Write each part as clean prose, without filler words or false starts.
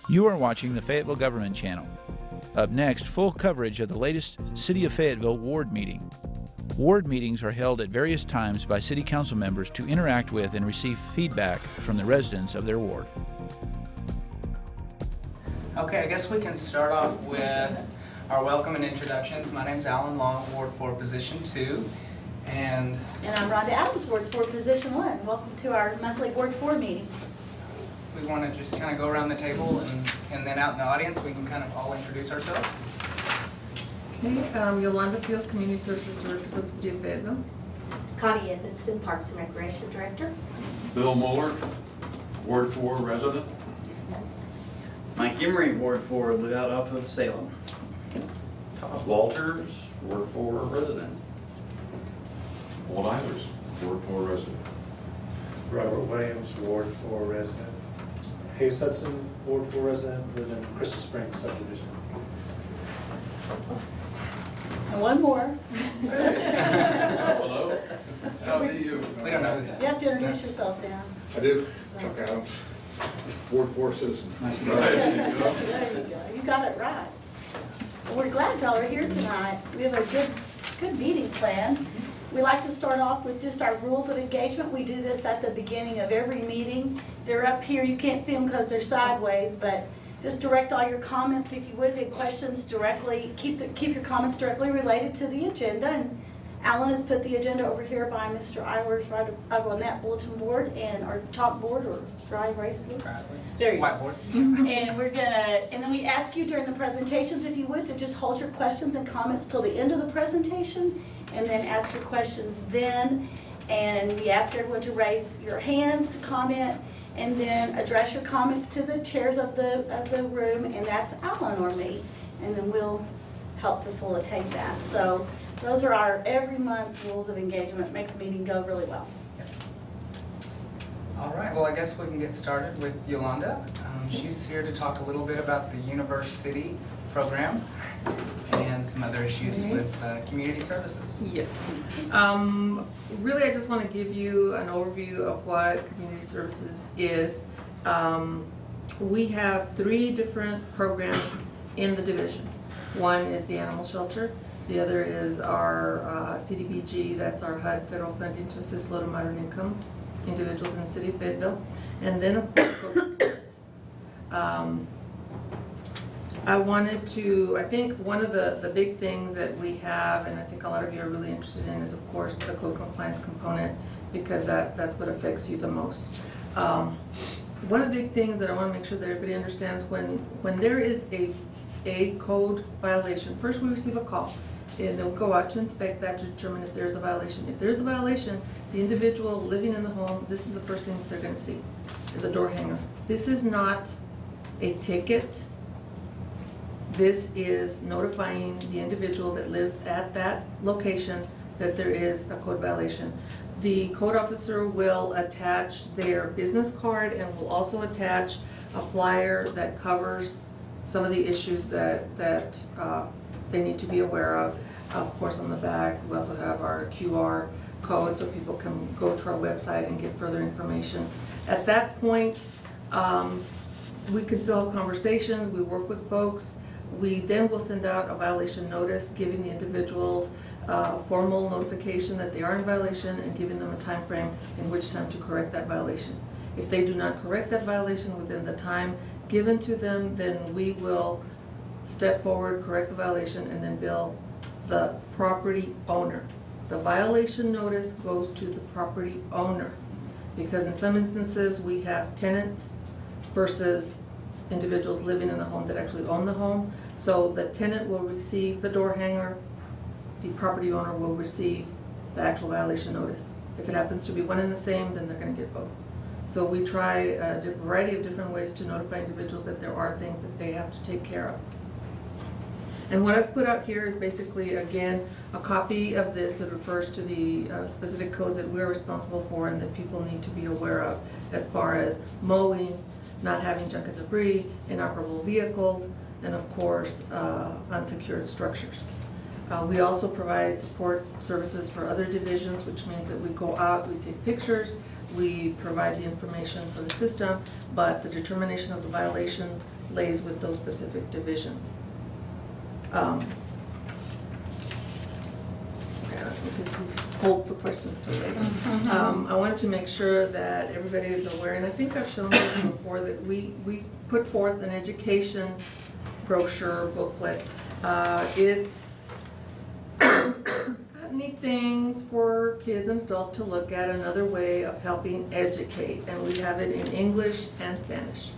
You are watching the Fayetteville Government Channel. Up next, full coverage of the latest City of Fayetteville ward meeting. Ward meetings are held at various times by City Council members to interact with and receive feedback from the residents of their ward. Okay, I guess we can start off with our welcome and introductions. My name's Alan Long, Ward 4, Position 2. And I'm Rhonda Adams, Ward 4, Position 1. Welcome to our monthly Ward 4 meeting. We want to just kind of go around the table and then out in the audience we can kind of all introduce ourselves. Okay, Yolanda Fields, Community Services Director for the City of Fayetteville. Connie Edmonston, Parks and Recreation Director. Bill Mueller, Ward 4 resident. Mike Emery, Ward 4, live out off of Salem. Todd Walters, Ward 4 resident. Walt Eilers, Ward 4 resident. Robert Williams, Ward 4 resident. Hayes Hudson, Ward 4 resident, live in Crystal Springs subdivision. And one more. Hello. How do you? We don't know who that You have to introduce yourself now. I do. Chuck Adams, Ward 4 citizen. Right. There you go. You got it right. Well, we're glad y'all are here tonight. We have a good meeting planned. We like to start off with just our rules of engagement. We do this at the beginning of every meeting. They're up here. You can't see them because they're sideways, but just direct all your comments, if you would, and questions directly. Keep your comments directly related to the agenda. And Alan has put the agenda over here by Mr. Eilers right up on that bulletin board and our chalkboard or dry erase board. There you go. whiteboard. And then we ask you during the presentations, if you would, to just hold your questions and comments till the end of the presentation, and then ask your questions then. And we ask everyone to raise your hands to comment, and then address your comments to the chairs of the room, and that's Alan or me, and then we'll help facilitate that. So those are our every month rules of engagement. Makes the meeting go really well. All right, well I guess we can get started with Yolanda. She's here to talk a little bit about the University program and some other issues with community services. Yes. Really, I just want to give you an overview of what community services is. We have 3 different programs in the division. One is the animal shelter. The other is our CDBG, that's our HUD federal funding to assist low to moderate income individuals in the city of Fayetteville. And then, of course, I think one of the big things that we have, and I think a lot of you are really interested in, is of course the code compliance component, because that's what affects you the most. One of the big things that I want to make sure that everybody understands, when there is a code violation, first we receive a call, and then we'll go out to inspect that to determine if there is a violation. If there is a violation, the individual living in the home, this is the first thing that they're going to see, is a door hanger. This is not a ticket. This is notifying the individual that lives at that location that there is a code violation. The code officer will attach their business card and will also attach a flyer that covers some of the issues that they need to be aware of. Of course, on the back, we also have our QR code so people can go to our website and get further information. At that point, we can still have conversations. We work with folks. We then will send out a violation notice, giving the individuals a formal notification that they are in violation and giving them a time frame in which time to correct that violation. If they do not correct that violation within the time given to them, then we will step forward, correct the violation, and then bill the property owner. The violation notice goes to the property owner, because in some instances we have tenants versus individuals living in the home that actually own the home. So the tenant will receive the door hanger, the property owner will receive the actual violation notice. If it happens to be one and the same, then they're going to get both. So we try a variety of different ways to notify individuals that there are things that they have to take care of. And what I've put out here is basically, again, a copy of this that refers to the specific codes that we're responsible for and that people need to be aware of, as far as mowing, not having junk and debris, inoperable vehicles, and of course, unsecured structures. We also provide support services for other divisions, which means that we go out, we take pictures, we provide the information for the system, but the determination of the violation lays with those specific divisions. Because we've hold for questions till later. I wanted to make sure that everybody is aware, and I think I've shown this before, that we put forth an education brochure booklet. It's got neat things for kids and adults to look at, another way of helping educate, and we have it in English and Spanish.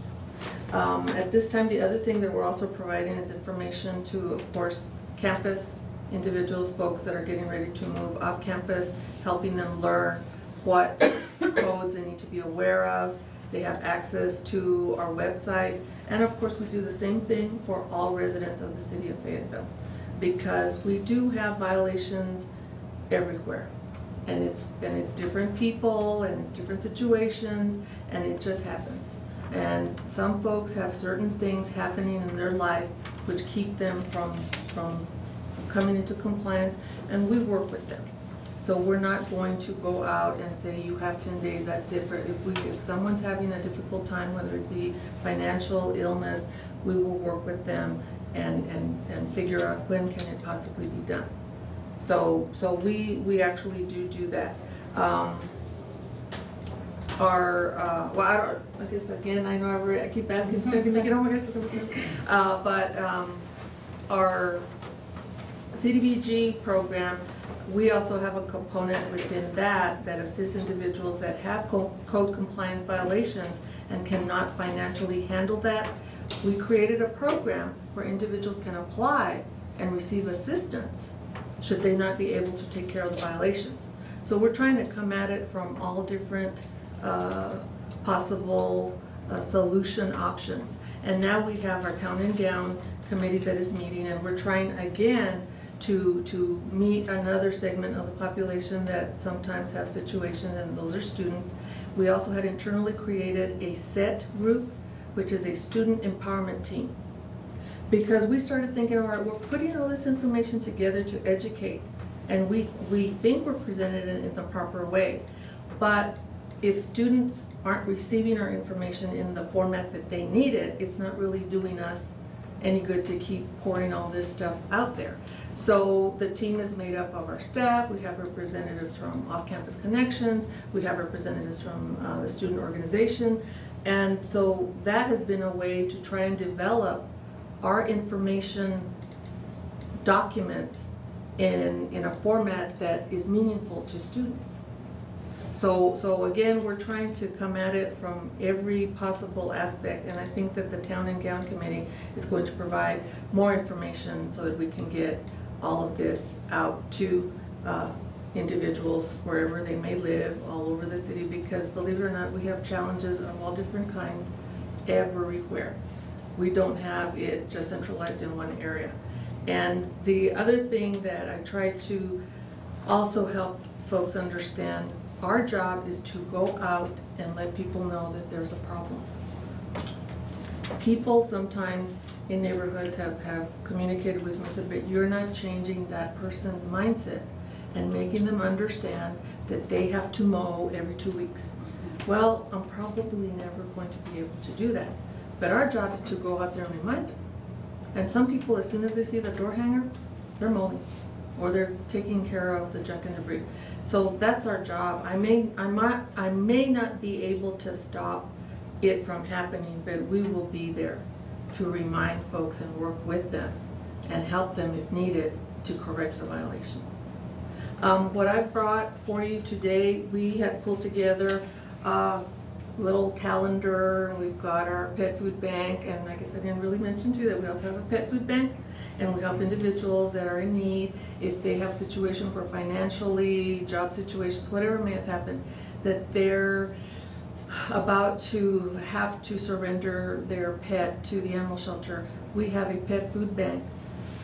At this time, the other thing that we're also providing is information to, of course, campus individuals, folks that are getting ready to move off campus, helping them learn what codes they need to be aware of. They have access to our website, and of course we do the same thing for all residents of the city of Fayetteville, because we do have violations everywhere, and it's different people and it's different situations, and it just happens. And some folks have certain things happening in their life which keep them from coming into compliance, and we work with them. So we're not going to go out and say you have 10 days, that's it. If someone's having a difficult time, whether it be financial, illness, we will work with them and figure out when can it possibly be done. So we actually do that. I guess again, I know I keep asking, so can I get, oh my gosh, but our CDBG program, we also have a component within that assists individuals that have code compliance violations and cannot financially handle that. We created a program where individuals can apply and receive assistance should they not be able to take care of the violations. So we're trying to come at it from all different possible solution options. And now we have our Town and Gown committee that is meeting, and we're trying again to meet another segment of the population that sometimes have situations, and those are students. We also had internally created a SET group, which is a student empowerment team, because we started thinking, all right, we're putting all this information together to educate, and we think we're presented in the proper way, but if students aren't receiving our information in the format that they need it, it's not really doing us any good to keep pouring all this stuff out there. So the team is made up of our staff. We have representatives from Off-Campus Connections. We have representatives from the student organization. And so that has been a way to try and develop our information documents in a format that is meaningful to students. So again, we're trying to come at it from every possible aspect, and I think that the Town and Gown Committee is going to provide more information so that we can get all of this out to individuals wherever they may live all over the city, because believe it or not, we have challenges of all different kinds everywhere. We don't have it just centralized in one area. And the other thing that I try to also help folks understand, our job is to go out and let people know that there's a problem. People sometimes in neighborhoods have communicated with me and said, but you're not changing that person's mindset and making them understand that they have to mow every 2 weeks. Well, I'm probably never going to be able to do that. But our job is to go out there and remind them. And some people, as soon as they see the door hanger, they're mowing, or they're taking care of the junk and debris. So that's our job. I may not be able to stop it from happening, but we will be there to remind folks and work with them and help them if needed to correct the violation. What I've brought for you today, we had pulled together a little calendar. We've got our pet food bank, and I guess I didn't really mention too that we also have a pet food bank, and we help individuals that are in need if they have situations where financially, job situations, whatever may have happened, that they're about to have to surrender their pet to the animal shelter. We have a pet food bank.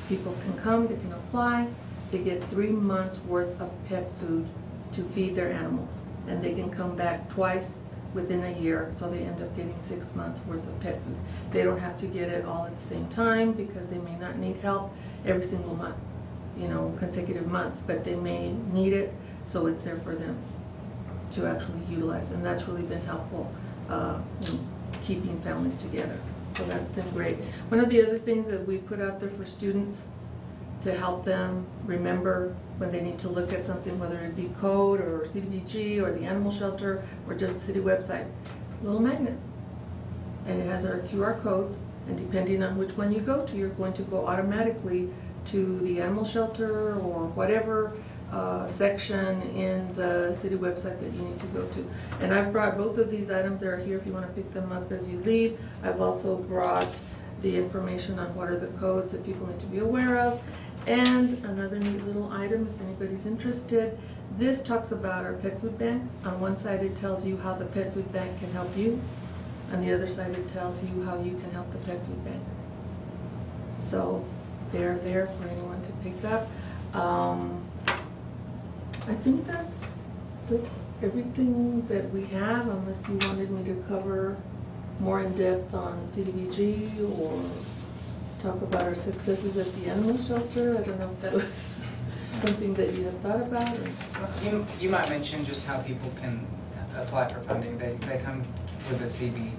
People can come, they can apply, they get 3 months worth of pet food to feed their animals, and they can come back twice within a year, so they end up getting 6 months worth of pet food. They don't have to get it all at the same time because they may not need help every single month, you know, consecutive months, but they may need it, so it's there for them to actually utilize, and that's really been helpful in keeping families together. So that's been great. One of the other things that we put out there for students to help them remember when they need to look at something, whether it be code or CDBG or the animal shelter or just the city website, a little magnet. And it has our QR codes, and depending on which one you go to, you're going to go automatically to the animal shelter or whatever section in the city website that you need to go to. And I've brought both of these items that are here if you want to pick them up as you leave. I've also brought the information on what are the codes that people need to be aware of. And another neat little item, if anybody's interested, this talks about our pet food bank. On one side it tells you how the pet food bank can help you. On the other side it tells you how you can help the pet food bank. So they're there for anyone to pick up. I think that's everything that we have, unless you wanted me to cover more in depth on CDBG or talk about our successes at the animal shelter. I don't know if that was something that you had thought about. Or... You might mention just how people can apply for funding. They come with a CB.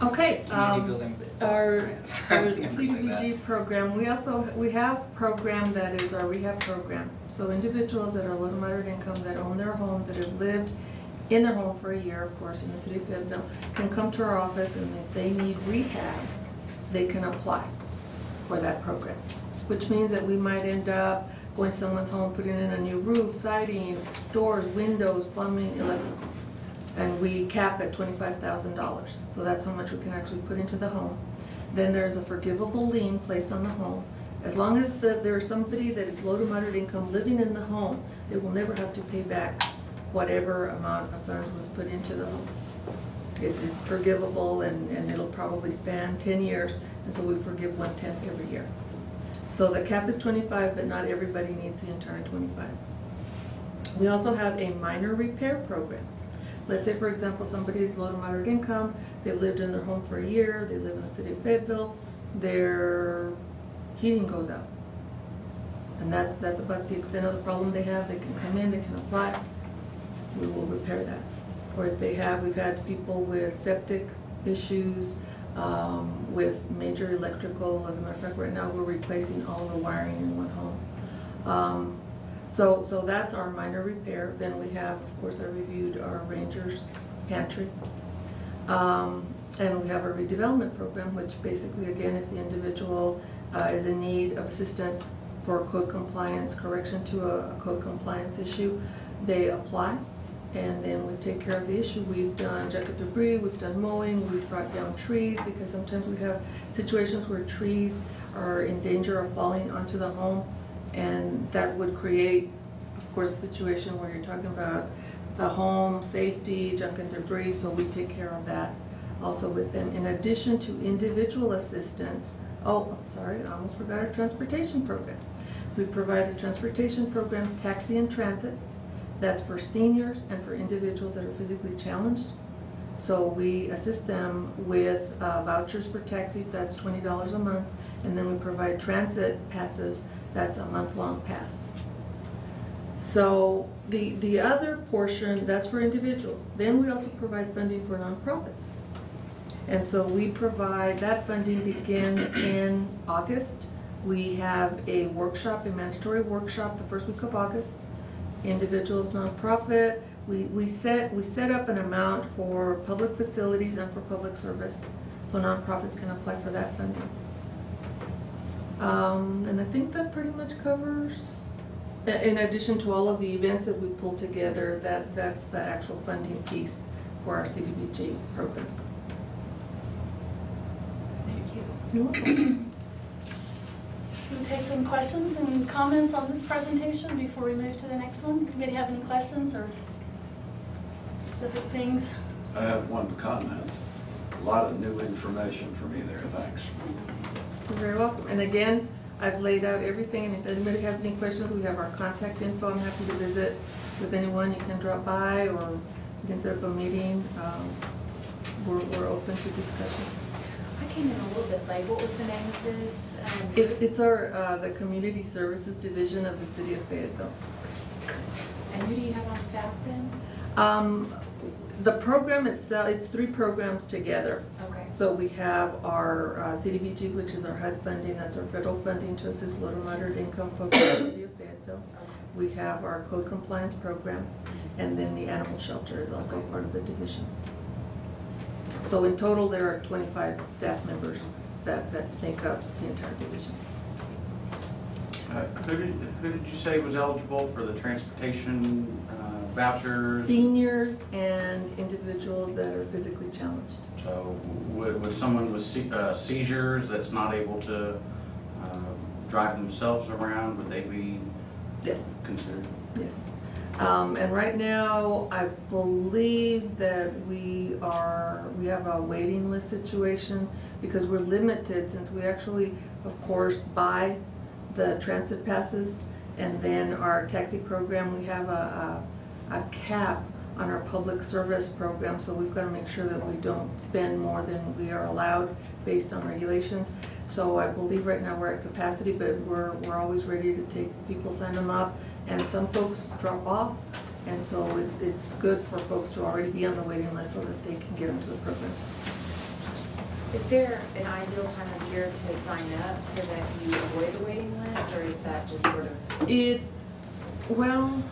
Okay, Community building. our Like CDBG program, we have program that is our rehab program. So individuals that are low to moderate income that own their home, that have lived in their home for a year, of course, in the city of Fayetteville, can come to our office, and if they need rehab, they can apply for that program. Which means that we might end up going to someone's home, putting in a new roof, siding, doors, windows, plumbing, electrical. And we cap at $25,000. So that's how much we can actually put into the home. Then there's a forgivable lien placed on the home. As long as there's somebody that is low to moderate income living in the home, they will never have to pay back whatever amount of funds was put into the home. It's forgivable, and it'll probably span 10 years, and so we forgive 1/10 every year. So the cap is 25, but not everybody needs the entire 25. We also have a minor repair program. Let's say, for example, somebody is low to moderate income, they've lived in their home for a year, they live in the city of Fayetteville, their heating goes out. And that's about the extent of the problem they have. They can come in, they can apply, we will repair that. Or if we've had people with septic issues, with major electrical. As a matter of fact, right now we're replacing all the wiring in one home. So that's our minor repair. Then we have, of course, I reviewed our Rangers pantry. And we have our redevelopment program, which basically, again, if the individual is in need of assistance for code compliance, correction to a code compliance issue, they apply, and then we take care of the issue. We've done junket debris, we've done mowing, we've brought down trees, because sometimes we have situations where trees are in danger of falling onto the home, and that would create, of course, a situation where you're talking about the home safety, junk and debris, so we take care of that also with them. In addition to individual assistance, oh, I'm sorry, I almost forgot our transportation program. We provide a transportation program, taxi and transit. That's for seniors and for individuals that are physically challenged. So we assist them with vouchers for taxi, that's $20 a month, and then we provide transit passes, that's a month-long pass. So the other portion, that's for individuals. Then we also provide funding for nonprofits. And so we provide, that funding begins in August. We have a workshop, a mandatory workshop, the first week of August. Individuals, nonprofit, we set up an amount for public facilities and for public service, so nonprofits can apply for that funding. And I think that pretty much covers, in addition to all of the events that we pull together, that's the actual funding piece for our CDBG program. Thank you. You're welcome. We'll take some questions and comments on this presentation before we move to the next one. Anybody have any questions or specific things? I have one comment. A lot of new information for me there, thanks. You're very welcome. And again, I've laid out everything, and if anybody has any questions, we have our contact info. I'm happy to visit with anyone. You can drop by, or you can set up a meeting. We're open to discussion. I came in a little bit late. What was the name of this? It's our the Community Services Division of the City of Fayetteville. And who do you have on staff then? The program itself, it's 3 programs together. Okay. So we have our CDBG, which is our HUD funding, that's our federal funding to assist low to moderate income folks in the city of Fayetteville. We have our code compliance program, and then the animal shelter is also part of the division. So in total, there are 25 staff members that make up the entire division. Who did you say was eligible for the transportation vouchers? Seniors and individuals that are physically challenged. So would someone with seizures that's not able to drive themselves around, would they be considered? Yes. And right now, I believe that we have a waiting list situation because we're limited, since we actually, of course, buy the transit passes, and then our taxi program, we have a cap on our public service program, so we've got to make sure that we don't spend more than we are allowed based on regulations. So I believe right now we're at capacity, but we're always ready to take people, sign them up, and some folks drop off, and so it's good for folks to already be on the waiting list so that they can get into the program. Is there an ideal time of year to sign up so that you avoid the waiting list, or is that just sort of? Well,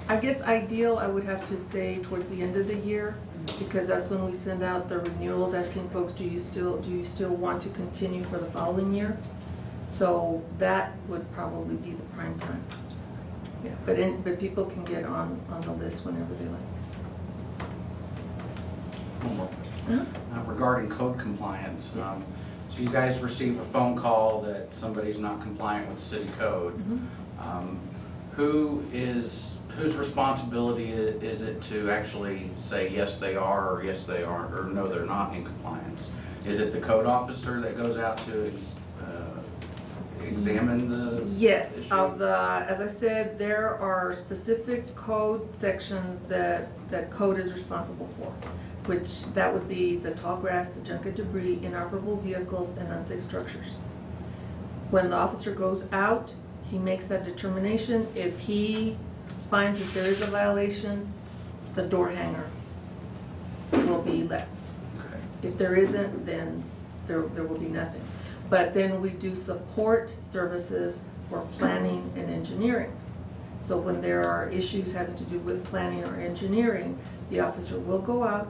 I guess ideal, I would have to say towards the end of the year, because that's when we send out the renewals asking folks, do you still want to continue for the following year? So that would probably be the prime time. Yeah, but people can get on the list whenever they like. One more question. Regarding code compliance. Yes. So you guys receive a phone call that somebody's not compliant with city code. Whose responsibility is it to actually say yes they are, or yes they aren't, or no they're not in compliance? Is it the code officer that goes out to examine the Yes, issue? as I said, there are specific code sections that code is responsible for, which that would be the tall grass, the junk and debris, inoperable vehicles, and unsafe structures. When the officer goes out, he makes that determination. If he finds that there is a violation, the door hanger will be left. Okay. If there isn't, then there will be nothing. But then we do support services for planning and engineering. So when there are issues having to do with planning or engineering, the officer will go out,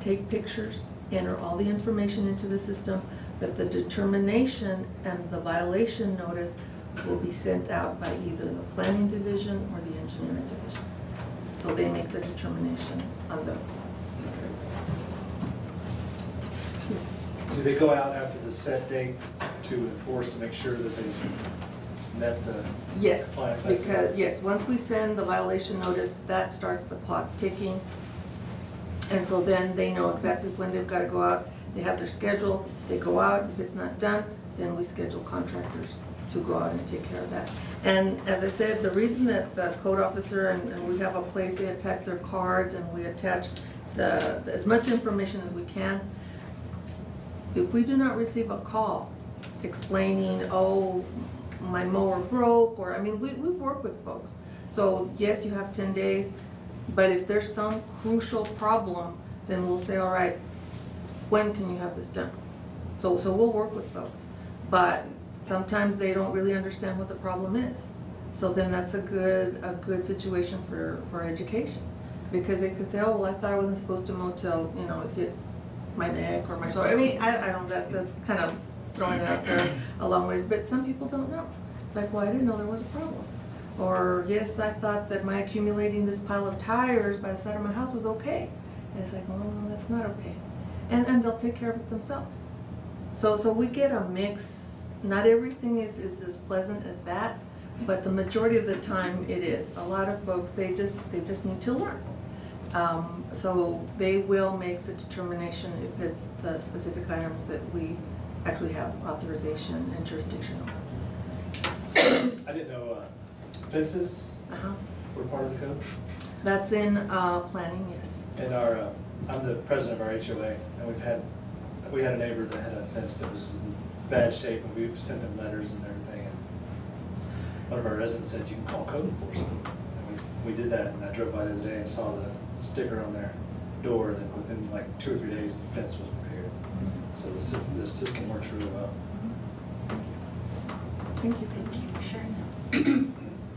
take pictures, enter all the information into the system, but the determination and the violation notice will be sent out by either the planning division or the engineering division. So they make the determination on those. Yes. Do they go out after the set date to enforce, to make sure that they met the Yes, compliance? because, yes, once we send the violation notice, that starts the clock ticking. And so then they know exactly when they've got to go out. They have their schedule, they go out. If it's not done, then we schedule contractors to go out and take care of that. And as I said, the reason that the code officer, and we have a place, they attach their cards, and we attach as much information as we can. If we do not receive a call explaining, oh, my mower broke, or, I mean, we work with folks. So yes, you have 10 days, but if there's some crucial problem, then we'll say, all right, when can you have this done? So we'll work with folks. But sometimes they don't really understand what the problem is. So then that's a good situation for education. Because they could say, oh, well, I thought I wasn't supposed to mow till, it hit my neck or my shoulder. I mean, I don't, that's kind of throwing it out there a long ways, but some people don't know. It's like, well, I didn't know there was a problem. Or, yes, I thought that my accumulating this pile of tires by the side of my house was okay. And it's like, oh, no, that's not okay. And they'll take care of it themselves. So we get a mix. Not everything is as pleasant as that, but the majority of the time it is. A lot of folks, they just need to learn. So they will make the determination if it's the specific items that we actually have authorization and jurisdiction over. I didn't know fences were part of the code. That's in planning, yes. And I'm the president of our HOA, and we had a neighbor that had a fence that was in bad shape, and we've sent them letters and everything. And one of our residents said, you can call code enforcement. And we did that, and I drove by the other day and saw the sticker on their door that within like 2 or 3 days the fence was repaired. So the system works really well. Thank you for sharing that.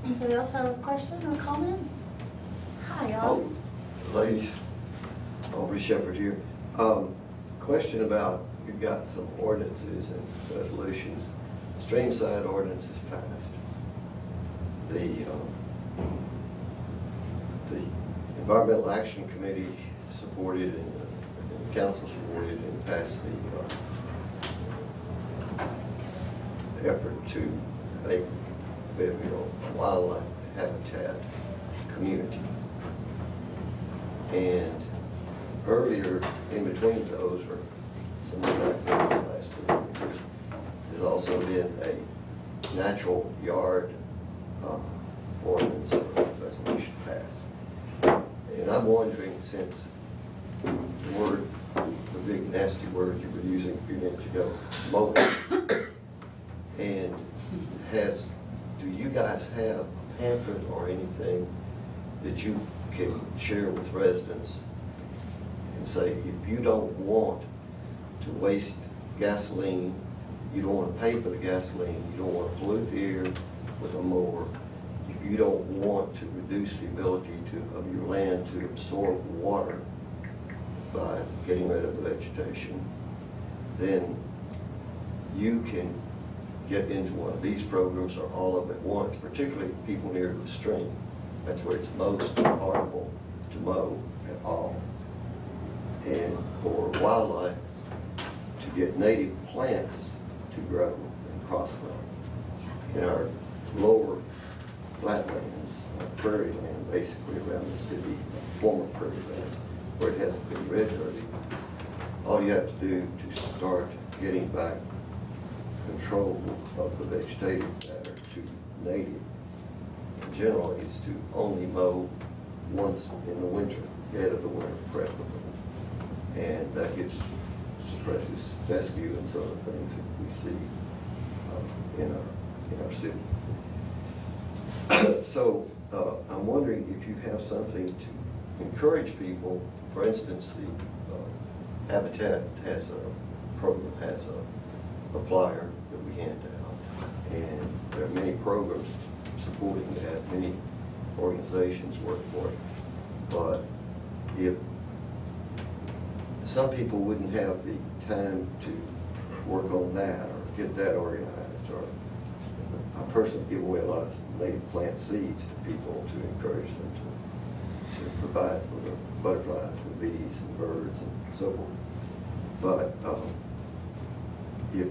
Anybody else have a question or comment? Hi, y'all. Ladies, Aubrey Shepherd here. Question about, you've got some ordinances and resolutions. Streamside ordinance is passed. The Environmental Action Committee supported and the council supported and passed the effort to make Fayetteville a wildlife habitat community. And earlier, in between those, or somewhere back in the last 3 years, there's also been a natural yard ordinance or resolution passed. And I'm wondering, since the word, the big nasty word you were using a few minutes ago, mowing, and do you guys have a pamphlet or anything that you can share with residents and say, if you don't want to waste gasoline, you don't want to pay for the gasoline, you don't want to pollute the air with a mower, if you don't want to reduce the ability of your land to absorb water by getting rid of the vegetation, then you can get into one of these programs or all of them at once, particularly people near the stream. That's where it's most horrible to mow at all. And for wildlife to get native plants to grow and prosper in our lower flatlands, prairie land, basically around the city, former prairie land, where it hasn't been red dirty, all you have to do to start getting back control of the vegetative matter to native in general is to only mow once in the winter, dead of the winter preferably. And that suppresses fescue and some of the things that we see in our city. So I'm wondering if you have something to encourage people. For instance, the Habitat has a program, has a flyer that we hand out, and there are many programs supporting that. Many organizations work for it. But if some people wouldn't have the time to work on that or get that organized, or I personally give away a lot of native plant seeds to people to encourage them to provide for the butterflies and bees and birds and so forth. But if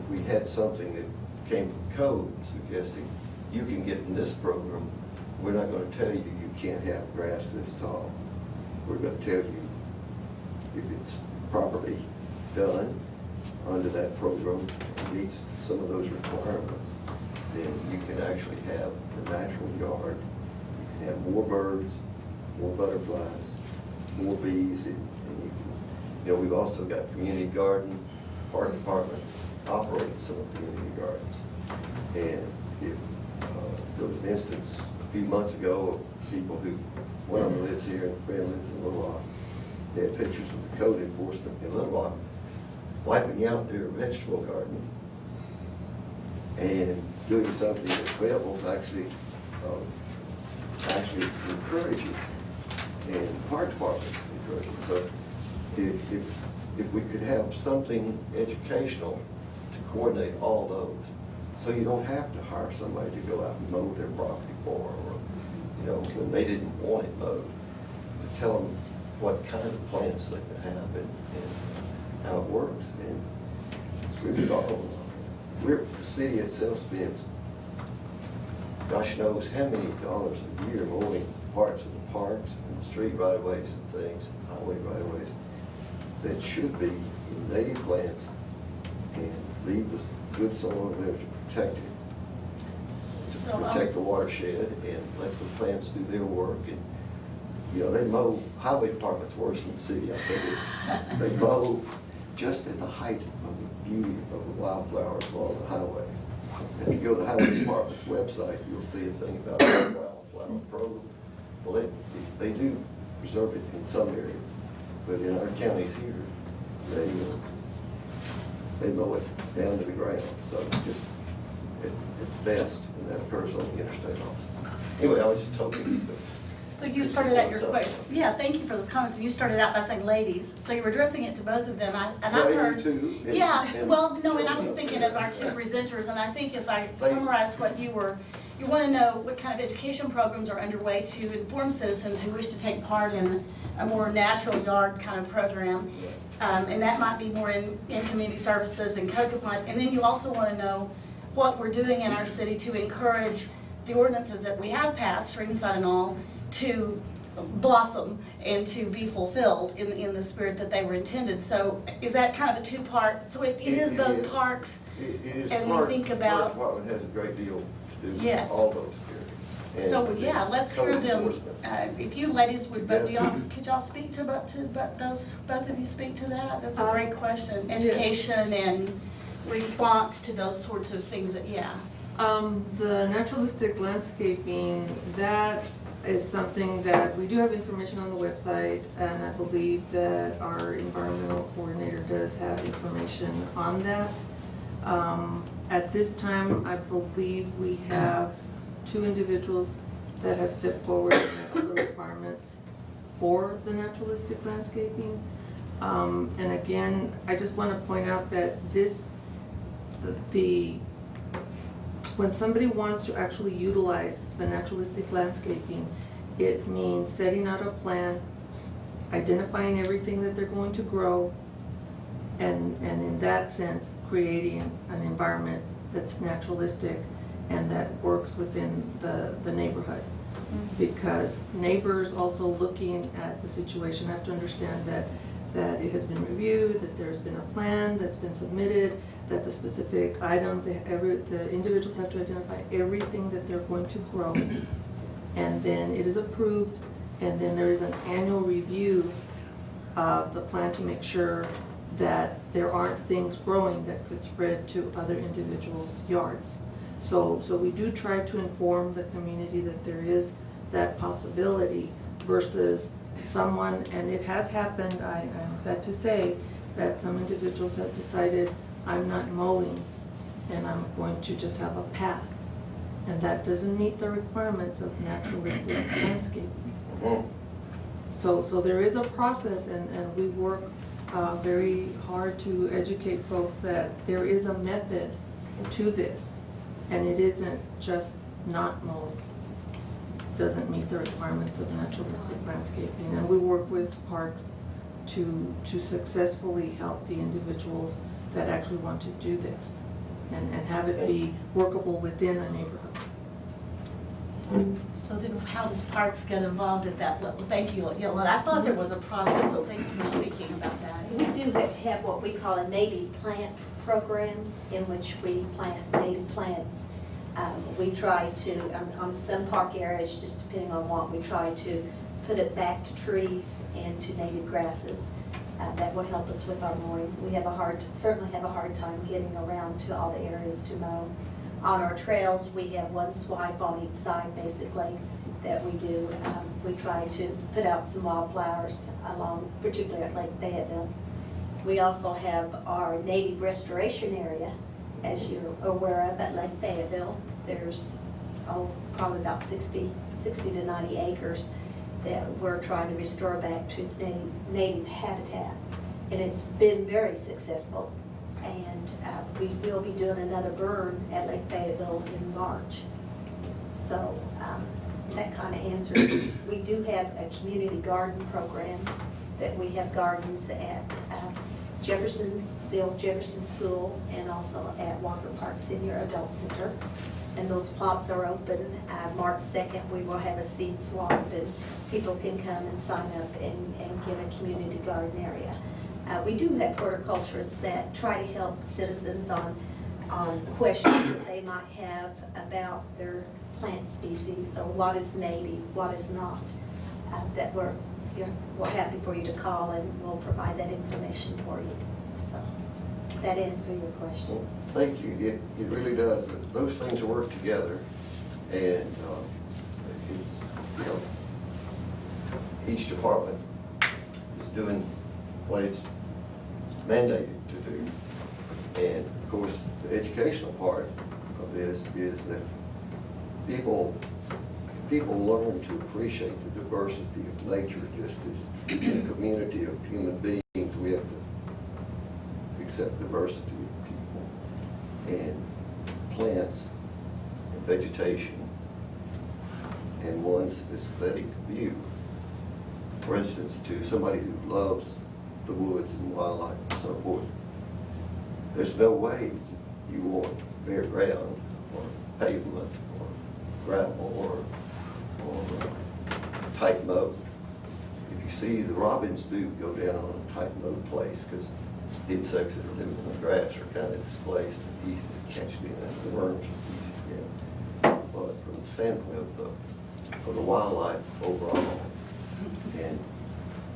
we had something that came from code suggesting you can get in this program, we're not going to tell you you can't have grass this tall. We're going to tell you if it's properly done under that program and meets some of those requirements, then you can actually have the natural yard. You can have more birds, more butterflies, more bees, and you can, we've also got community garden. Park department operates some of the community gardens. And if there was an instance a few months ago of people who, one of them lives here and a friend lives in Little Rock, they had pictures of the code enforcement in Little Rock wiping out their vegetable garden and doing something that Fayetteville's actually encouraging, and park departments encouraging. So if we could have something educational to coordinate all those, so you don't have to hire somebody to go out and mow their property for, or when they didn't want it mowed, to tell them what kind of plants they can have and how it works, and we resolve them. The city itself spends gosh knows how many dollars a year mowing parts of the parks and the street right-of-ways and things, highway right-of-ways, that should be in native plants and leave the good soil there to protect it, to protect the watershed, and let the plants do their work. And they mow, highway department's worse than the city, I say this. They mow just at the height of the beauty of the wildflowers along the highway. If you go to the highway department's website, you'll see a thing about the wildflower program. Well, they do preserve it in some areas, but in our counties here, they mow it down to the ground. So just, it's best, and that occurs on the interstate also. Anyway, I was just hoping that. So you started out your question, yeah, thank you for those comments. You started out by saying ladies, so you were addressing it to both of them. And I've heard, yeah, well, no, and I was thinking of our two presenters, and I think if I summarized what you were, you want to know what kind of education programs are underway to inform citizens who wish to take part in a more natural yard kind of program. And that might be more in community services and code compliance. And then you also want to know what we're doing in our city to encourage the ordinances that we have passed, Streamside and all, to blossom and to be fulfilled in the spirit that they were intended. So is that kind of a two-part, so it is both parks, and we think about. Park Department has a great deal to do Yes. with all those areas. So yeah, let's hear them. If you ladies would, could y'all speak to both of you speak to that? That's a great question. Education and response to those sorts of things that, yeah. The naturalistic landscaping, that is something that we do have information on the website, and I believe that our environmental coordinator does have information on that. At this time, I believe we have 2 individuals that have stepped forward and met all the requirements for the naturalistic landscaping. And again, I just want to point out that when somebody wants to actually utilize the naturalistic landscaping, it means setting out a plan, identifying everything that they're going to grow, and in that sense, creating an environment that's naturalistic and that works within the neighborhood. Because neighbors also looking at the situation have to understand that it has been reviewed, that there's been a plan that's been submitted, that the specific items, the individuals have to identify everything that they're going to grow, and then it is approved, and then there is an annual review of the plan to make sure that there aren't things growing that could spread to other individuals' yards. So we do try to inform the community that there is that possibility versus someone, and it has happened, I'm sad to say, that some individuals have decided, I'm not mowing and I'm going to just have a path. And that doesn't meet the requirements of naturalistic landscaping. So there is a process, and we work very hard to educate folks that there is a method to this, and it isn't just not mowing. Doesn't meet the requirements of naturalistic landscaping. And we work with parks to successfully help the individuals that actually want to do this and have it be workable within a neighborhood. So then how does parks get involved at that level? Thank you, Yolanda. I thought there was a process, so thanks for speaking about that. We do have what we call a native plant program in which we plant native plants. We try to, on some park areas, just depending on what, we try to put it back to trees and to native grasses. That will help us with our mowing. We have certainly have a hard time getting around to all the areas to mow. On our trails, we have one swipe on each side, basically, that we do. We try to put out some wildflowers along, particularly at Lake Fayetteville. We also have our native restoration area, as you're aware of, at Lake Fayetteville. There's probably about 60 to 90 acres that we're trying to restore back to its native habitat. And it's been very successful. And we will be doing another burn at Lake Fayetteville in March. So that kind of answers. We do have a community garden program that we have gardens at Jefferson School and also at Walker Park Senior Adult Center. And those plots are open. March 2nd, we will have a seed swap, and people can come and sign up and get a community garden area. We do have horticulturists that try to help citizens on questions that they might have about their plant species or what is native, what is not. That we're happy for you to call, and we'll provide that information for you. So that answer your question. Thank you. It really does. Those things work together, and it's, each department is doing what it's mandated to do, And of course, the educational part of this is that people learn to appreciate the diversity of nature. Just as in a community of human beings, we have to accept diversity of people and plants and vegetation and one's aesthetic view. For instance, to somebody who loves the woods and wildlife and so forth, there's no way you want bare ground or pavement or gravel or tight mow. If you see, the robins do go down on a tight mowed place because insects that are living in the grass are kind of displaced and easy to catch them, and the worms are easy to get. But from the standpoint of the wildlife overall, and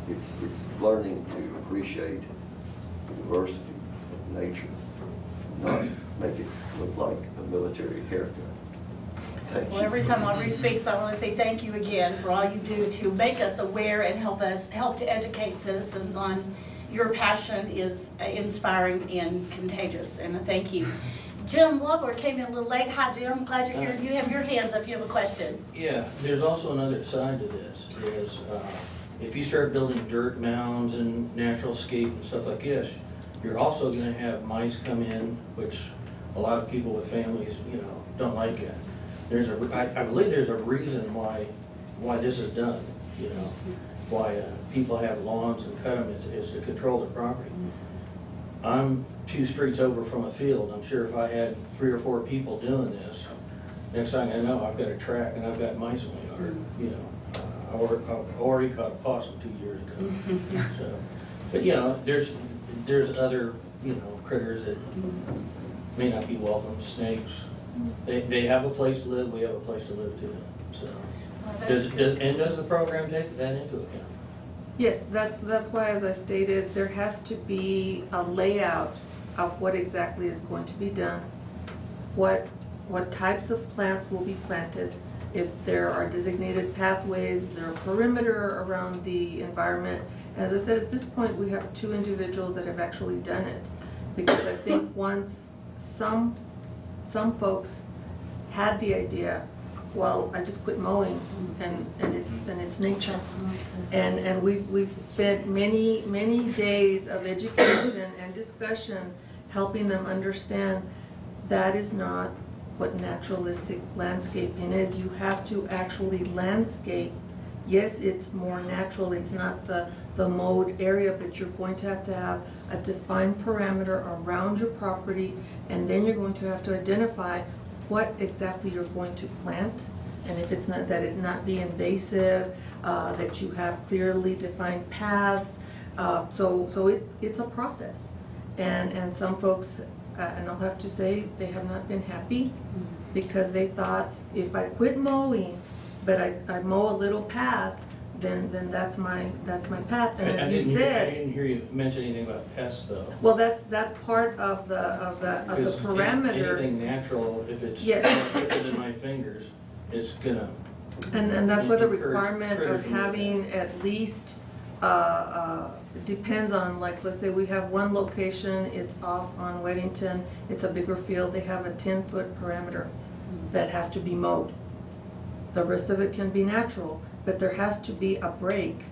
it's learning to appreciate the diversity of nature, not make it look like a military haircut. Thank you. Well, every time Audrey speaks, I want to say thank you again for all you do to make us aware and help to educate citizens on your passion is inspiring and contagious, and thank you. Jim Lovler came in a little late. Hi, Jim. Glad you're here. You have your hands up. You have a question. Yeah, there's also another side to this, is if you start building dirt mounds and natural scape and stuff like this, you're also going to have mice come in, which a lot of people with families, don't like it. I believe there's a reason why this is done, why people have lawns and cut them is to control their property. I'm 2 streets over from a field. I'm sure if I had 3 or 4 people doing this, next thing I know, I've got a track and I've got mice in my yard. I already caught a possum 2 years ago. So, but there's other critters that may not be welcome. Snakes. They have a place to live. We have a place to live too. So, does the program take that into account? Yes, that's why, as I stated, there has to be a layout of what exactly is going to be done, what types of plants will be planted, if there are designated pathways, is there a perimeter around the environment. As I said, at this point, we have 2 individuals that have actually done it, because I think once some folks had the idea, well, I just quit mowing, and it's nature, and we've spent many days of education and discussion helping them understand that is not what naturalistic landscaping is. You have to actually landscape. Yes, it's more natural. It's not the mowed area, but you're going to have a defined parameter around your property, and then you're going to have to identify what exactly you're going to plant, and if it's not, that it not be invasive, that you have clearly defined paths. So it's a process, and some folks, and I'll have to say, they have not been happy because they thought, if I quit mowing, but I mow a little path, then that's my path. And as you said, I didn't hear you mention anything about pests, though. Well, that's part of the parameter. Anything natural, if it's thicker than my fingers, it's gonna. And that's where the requirement of having at least depends on, like, let's say we have one location, it's off on Weddington, it's a bigger field, they have a 10-foot parameter that has to be mowed. The rest of it can be natural, but there has to be a break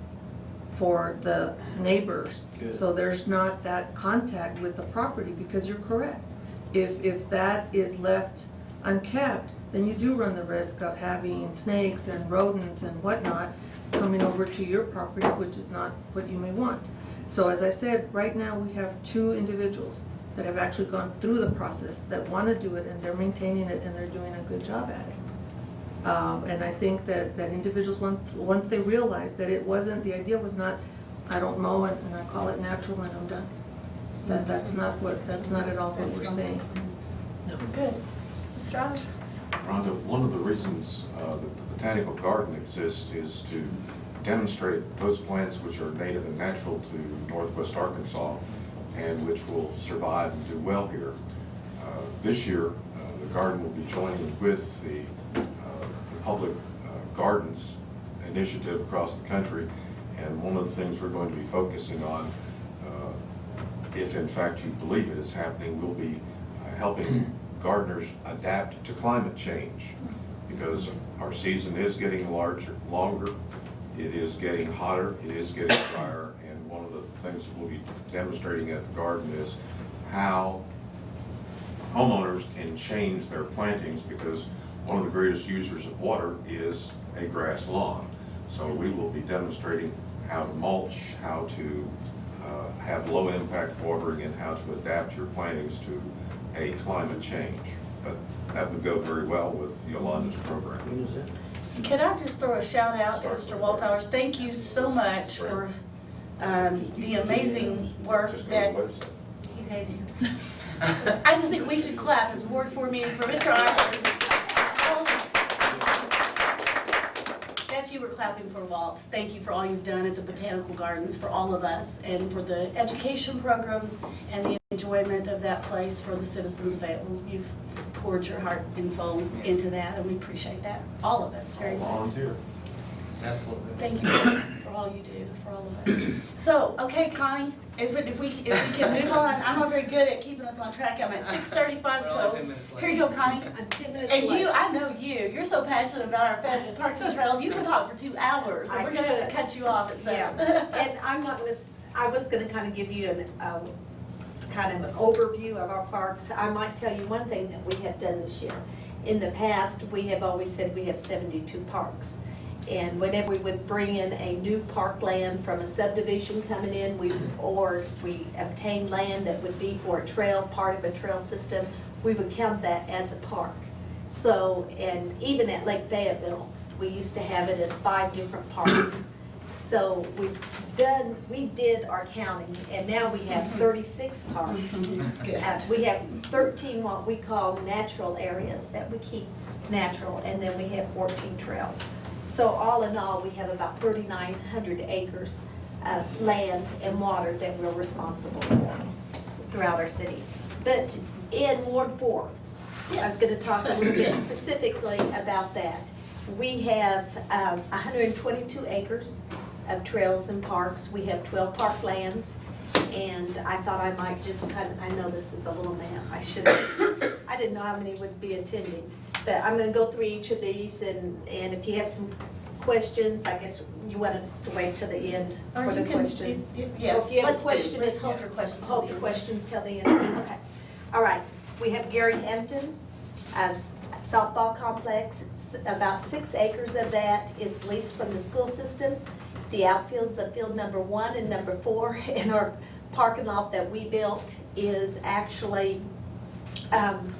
for the neighbors. Good. So there's not that contact with the property, because you're correct. If that is left unkept, then you do run the risk of having snakes and rodents and whatnot coming over to your property, which is not what you may want. So as I said, right now we have 2 individuals that have actually gone through the process, that want to do it, and they're maintaining it, and they're doing a good job at it. And I think that individuals, once they realize that it wasn't, the idea was not, I don't mow and I call it natural and I'm done. That's not at all what we're saying. Good. Mr. Rogers? Rhonda, one of the reasons that the botanical garden exists is to demonstrate those plants which are native and natural to Northwest Arkansas and which will survive and do well here. This year, the garden will be joining with the public gardens initiative across the country, and one of the things we're going to be focusing on if in fact you believe it is happening, we'll be helping gardeners adapt to climate change, because our season is getting longer, it is getting hotter, it is getting drier, and one of the things that we'll be demonstrating at the garden is how homeowners can change their plantings, because one of the greatest users of water is a grass lawn. So we will be demonstrating how to mulch, how to have low impact watering, and how to adapt your plantings to a climate change. But that would go very well with Yolanda's program. Could I just throw a shout out to Mr. Walters? Thank you so much for the amazing work that you gave you. I just think we should clap as Ward 4 meeting for Mr. Ivers. That's you were clapping for, Walt. Thank you for all you've done at the Botanical Gardens for all of us, and for the education programs and the enjoyment of that place for the citizens of Fayetteville. You've poured your heart and soul into that, and we appreciate that, all of us, very much. Volunteer. Absolutely. Thank you for all you do for all of us. So, okay, Connie, if we can move on. I'm not very good at keeping us on track. I'm at 6:35, so here you go, Connie. I'm 10 minutes And late. you, I know you. You're so passionate about our Fayetteville parks and trails. You can talk for 2 hours, and we're going to have to cut you off at 7. Yeah, and I'm not gonna, I was gonna kind of give you kind of an overview of our parks. I might tell you one thing that we have done this year. In the past, we have always said we have 72 parks. And whenever we would bring in a new parkland from a subdivision coming in, or we obtain land that would be for a trail, part of a trail system, we would count that as a park. So, and even at Lake Fayetteville, we used to have it as 5 different parks. So we did our counting, and now we have 36 parks. We have 13 what we call natural areas that we keep natural, and then we have 14 trails. So all in all, we have about 3,900 acres of land and water that we're responsible for throughout our city. But in Ward 4, I was going to talk a little bit specifically about that. We have 122 acres of trails and parks. We have 12 parklands, and I thought I might just I know this is a little map. I didn't know how many would be attending. But I'm going to go through each of these, and if you have some questions, I guess you want us to wait till the end for the questions. Yes, if you have a let's question, just hold your questions. hold the questions till the end. Okay. All right. We have Gary Hampton as softball complex. It's about 6 acres of that is leased from the school system. The outfields of field number 1 and number 4, and our parking lot that we built is actually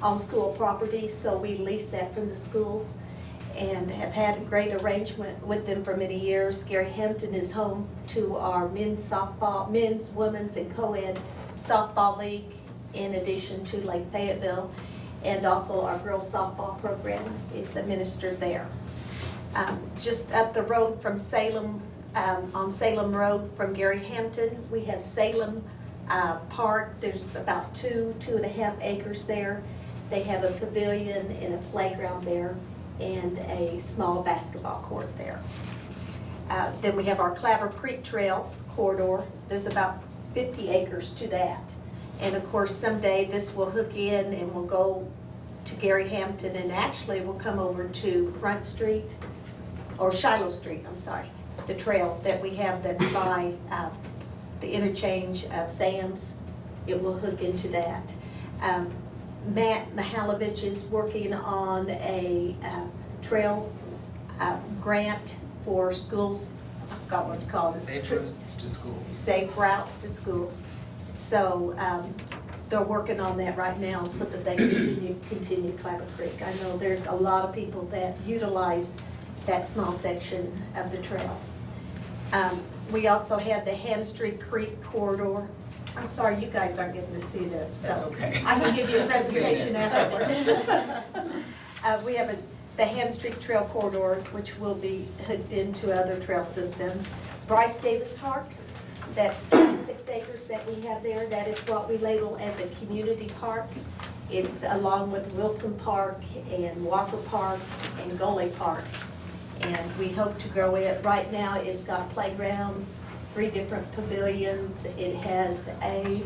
on school property, so we lease that from the schools and have had a great arrangement with them for many years. Gary Hampton is home to our men's softball, men's, women's, and co-ed softball league, in addition to Lake Fayetteville, and also our girls softball program is administered there. Just up the road from Salem, on Salem Road from Gary Hampton, we have Salem Park. There's about 2.5 acres there. They have a pavilion and a playground there, and a small basketball court there. Then we have our Claver Creek Trail corridor. There's about 50 acres to that. And of course, someday this will hook in and will go to Gary Hampton, and actually will come over to Front Street, or Shiloh Street, I'm sorry, the trail that we have that's by the interchange of Sands. It will hook into that. Matt Mihalovich is working on a trails grant for schools. I forgot what it's called. Safe routes to schools. Safe routes to school. So they're working on that right now so that they continue Claver Creek. I know there's a lot of people that utilize that small section of the trail. We also have the Ham Street Creek corridor. I'm sorry, you guys aren't getting to see this. So That's okay. I can give you a presentation afterwards. We have the Ham Street Trail corridor, which will be hooked into other trail system. Bryce Davis Park, that's 26 acres that we have there. That is what we label as a community park. It's along with Wilson Park and Walker Park and Goley Park. And we hope to grow it. Right now, it's got playgrounds, 3 different pavilions. It has a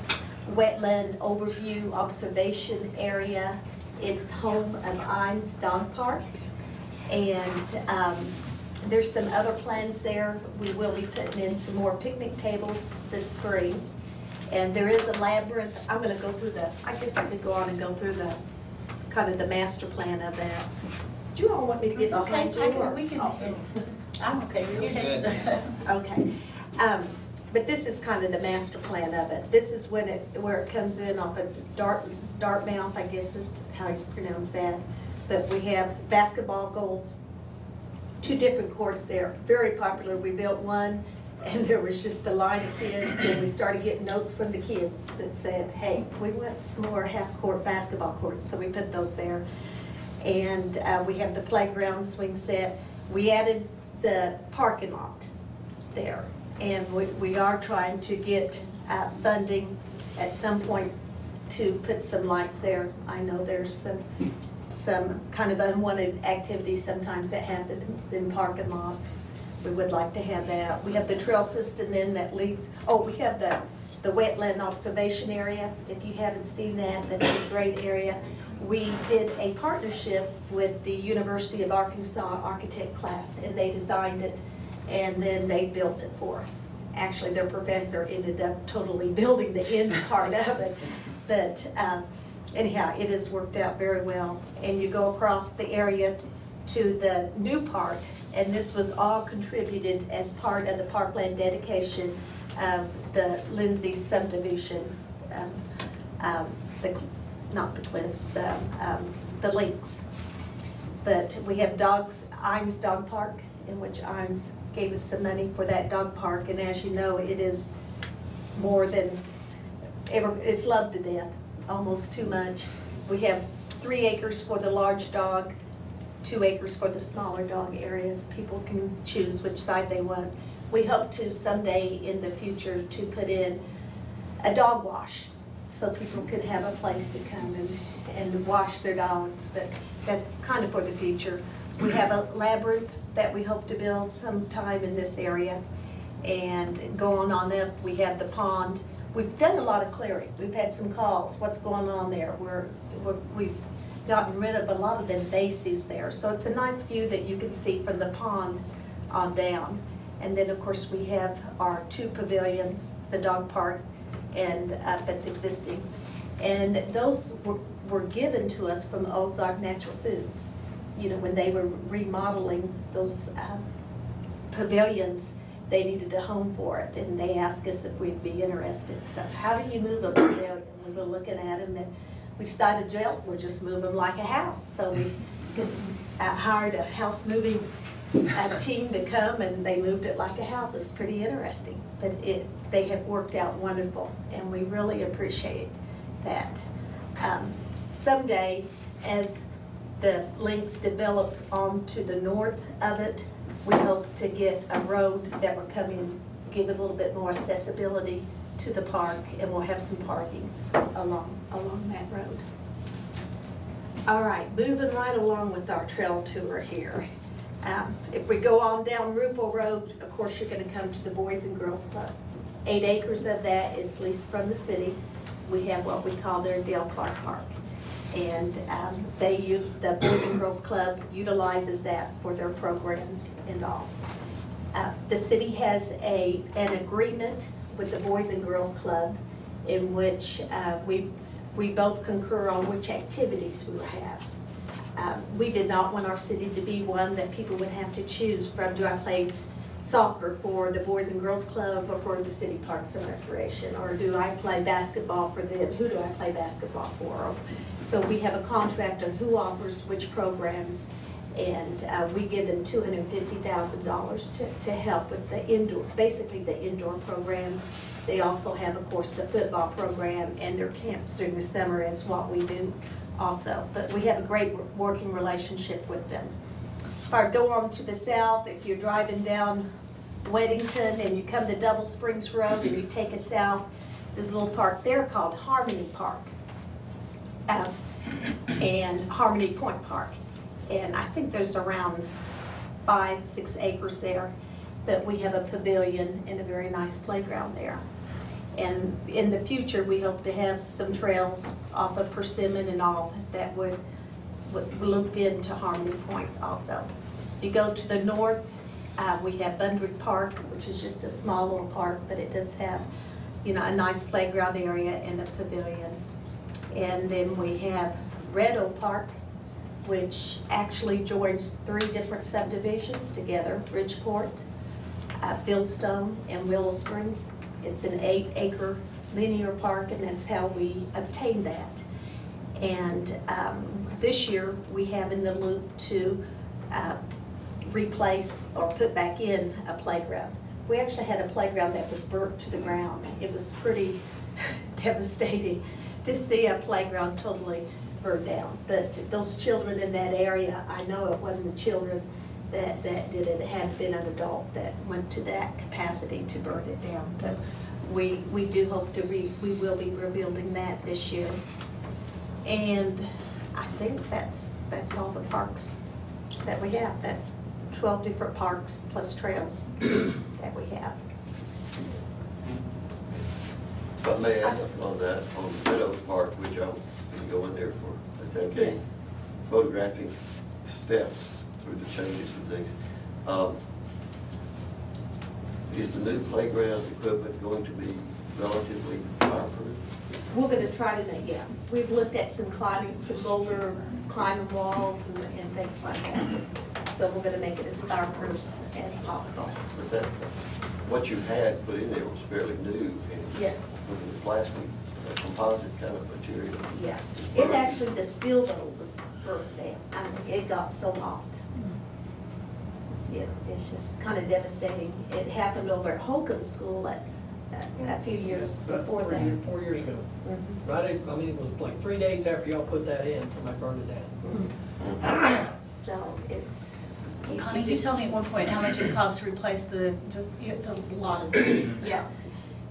wetland overview observation area. It's home of Imes Dog Park. And there's some other plans there. We will be putting in some more picnic tables this spring. And there is a labyrinth. I'm gonna go through I guess I could go on and go through kind of the master plan of that. Do you all want me to get It's okay, behind you? we can, I'm okay, You're you're okay. Okay. But this is kind of the master plan of it. This is where it comes in off of Dartmouth, I guess is how you pronounce that. But we have basketball goals, 2 different courts there, very popular. We built one, and there was just a line of kids, and we started getting notes from the kids that said, hey, we want some more half-court basketball courts, so we put those there. And we have the playground swing set. We added the parking lot there, and we are trying to get funding at some point to put some lights there. I know there's some kind of unwanted activities sometimes that happens in parking lots. We would like to have that. We have the trail system then that leads, we have the wetland observation area. If you haven't seen that, that's a great area. We did a partnership with the University of Arkansas architect class, and they designed it, and then they built it for us. Actually, their professor ended up totally building the end part of it. But anyhow, it has worked out very well. And you go across the area to the new part, and this was all contributed as part of the parkland dedication of the Lindsay subdivision, not the cliffs, the links. But we have Imes Dog Park, in which Imes gave us some money for that dog park, and as you know, it is more than ever, it's loved to death, almost too much. We have 3 acres for the large dog, 2 acres for the smaller dog areas. People can choose which side they want. We hope to someday in the future to put in a dog wash so people could have a place to come and wash their dogs, but that's kind of for the future. We have a labyrinth that we hope to build sometime in this area, and going on up, we have the pond. We've done a lot of clearing. We've had some calls. What's going on there? We've gotten rid of a lot of the invasives there, so it's a nice view that you can see from the pond on down. And then, of course, we have our 2 pavilions, the dog park and up at the existing. And those were given to us from Ozark Natural Foods. You know, when they were remodeling those pavilions, they needed a home for it, and they asked us if we'd be interested. So how do you move a pavilion? We were looking at them, and we decided, well, we'll just move them like a house. So we hired a house moving team to come, and they moved it like a house. It was pretty interesting, but they have worked out wonderful, and we really appreciate that. Someday, as the links develops onto the north of it, we hope to get a road that will come in, give it a little bit more accessibility to the park, and we'll have some parking along that road. All right, moving right along with our trail tour here. If we go on down Rupel Road, of course, you're going to come to the Boys and Girls Club. 8 acres of that is leased from the city. We have what we call their Dale Clark Park. And the Boys and Girls Club utilizes that for their programs and all. The city has an agreement with the Boys and Girls Club in which we both concur on which activities we will have. We did not want our city to be one that people would have to choose from. Do I play soccer for the Boys and Girls Club or for the City Parks and Recreation? Or do I play basketball for them? Who do I play basketball for? So we have a contract on who offers which programs, and we give them $250,000 to help with the basically the indoor programs. They also have, of course, the football program, and their camps during the summer is what we do also. But we have a great working relationship with them. If I go on to the south, if you're driving down Weddington and you come to Double Springs Road and you take us south, there's a little park there called Harmony Park and Harmony Point Park. And I think there's around 5-6 acres there, but we have a pavilion and a very nice playground there. And in the future, we hope to have some trails off of Persimmon and all that would loop into Harmony Point also. You go to the north, we have Bundrick Park, which is just a small little park, but it does have, you know, a nice playground area and a pavilion. And then we have Red Oak Park, which actually joins 3 different subdivisions together, Bridgeport, Fieldstone, and Willow Springs. It's an 8-acre linear park, and that's how we obtained that. And this year, we have in the loop to replace or put back in a playground. We actually had a playground that was burnt to the ground. It was pretty devastating to see a playground totally burned down. But those children in that area, I know it wasn't the children that did it. It had been an adult that went to that capacity to burn it down. But we do hope to we will be rebuilding that this year. And I think that's all the parks that we have. That's 12 different parks plus trails that we have. If I may ask on that, on Red Oak Park, which I've been going there for a decade, Yes. photographing the steps through the changes and things. Is the new playground equipment going to be relatively fireproof? We're going to try to make, yeah. We've looked at some boulder climbing walls and things like that. So we're going to make it as fireproof as possible. But that, what you had put in there was fairly new. And it was, Yes. Was it a plastic, a composite kind of material? Yeah. It actually, the steel though was burnt down. I mean, it got so hot. It's just kind of devastating. It happened over at Holcomb School a few years before that. 4 years ago. Mm-hmm. Right, I mean, it was like 3 days after y'all put that in, somebody burned it down. Mm-hmm. So it's. Connie, you told me at one point how much it cost to replace it's a lot of it. Yeah.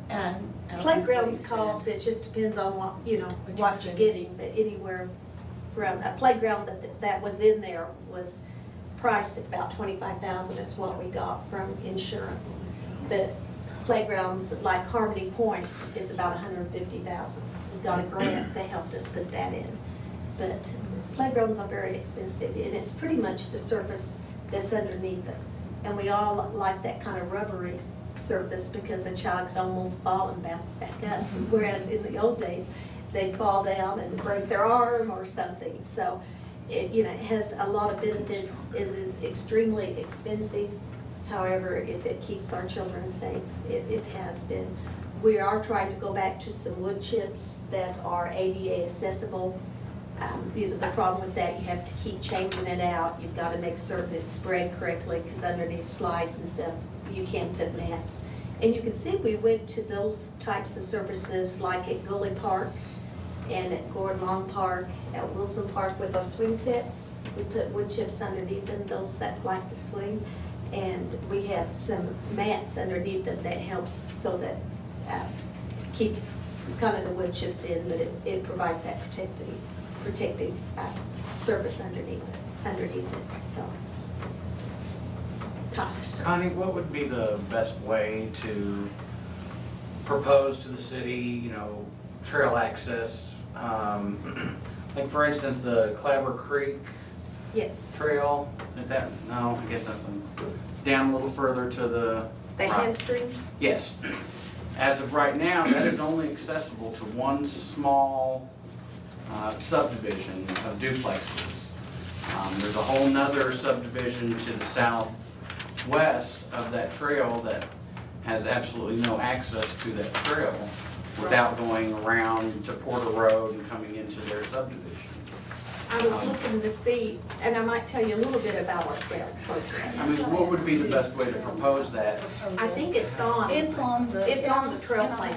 And Playgrounds cost, it just depends on what, you know, what you're getting, but anywhere from, a playground that was in there was priced at about $25,000 is what we got from insurance. But playgrounds like Harmony Point is about $150,000. We got a grant, they helped us put that in. But playgrounds are very expensive, and it's pretty much the surface that's underneath them. And we all like that kind of rubbery surface because a child could almost fall and bounce back up. Whereas in the old days, they'd fall down and break their arm or something. So it, you know, it has a lot of benefits, is extremely expensive. However, if it keeps our children safe, it has been. We are trying to go back to some wood chips that are ADA accessible. You know, the problem with that, you have to keep changing it out. You've got to make certain it's spread correctly because underneath slides and stuff, you can't put mats. And you can see we went to those types of surfaces like at Gully Park and at Gordon Long Park, at Wilson Park with those swing sets. We put wood chips underneath them, those that like to swing. And we have some mats underneath them that helps so that keep kind of the wood chips in, but it provides that protective surface underneath it. So, Connie, what would be the best way to propose to the city, you know, trail access? Like for instance, the Clabber Creek yes. Trail, is that, no, I guess that's down a little further to the right. Hamstring? Yes. As of right now, that is only accessible to one small subdivision of duplexes. There's a whole nother subdivision to the southwest of that trail that has absolutely no access to that trail without going around to Porter Road and coming into their subdivision. I was looking to see, and I might tell you a little bit about our trail program. I mean, what would be the best way to propose that? I think it's on the trail plan.